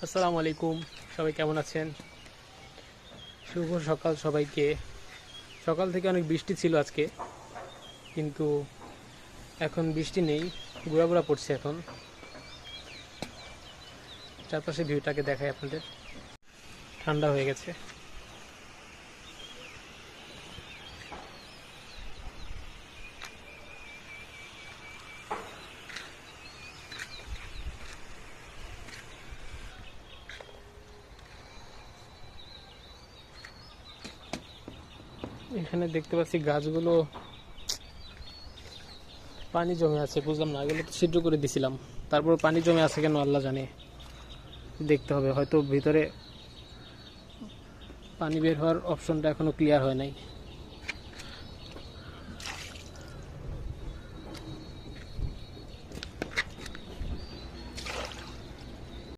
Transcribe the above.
আসসালামু আলাইকুম, সবাই কেমন আছেন? শুভ সকাল সবাইকে। সকাল থেকে অনেক বৃষ্টি ছিল আজকে, কিন্তু এখন বৃষ্টি নেই, গুঁড়া গুঁড়া পড়ছে। এখন চারপাশে ভিউটাকে দেখাই আপনাদের। ঠান্ডা হয়ে গেছে। এখানে দেখতে পাচ্ছি গাছগুলো পানি জমে আছে, বুঝলাম না। এগুলো তো ছিদ্র করে দিছিলাম, তারপর পানি জমে আছে কেন আল্লাহ জানে। দেখতে হবে, হয়তো ভিতরে পানি বের হওয়ার অপশনটা এখনো ক্লিয়ার হয় নাই।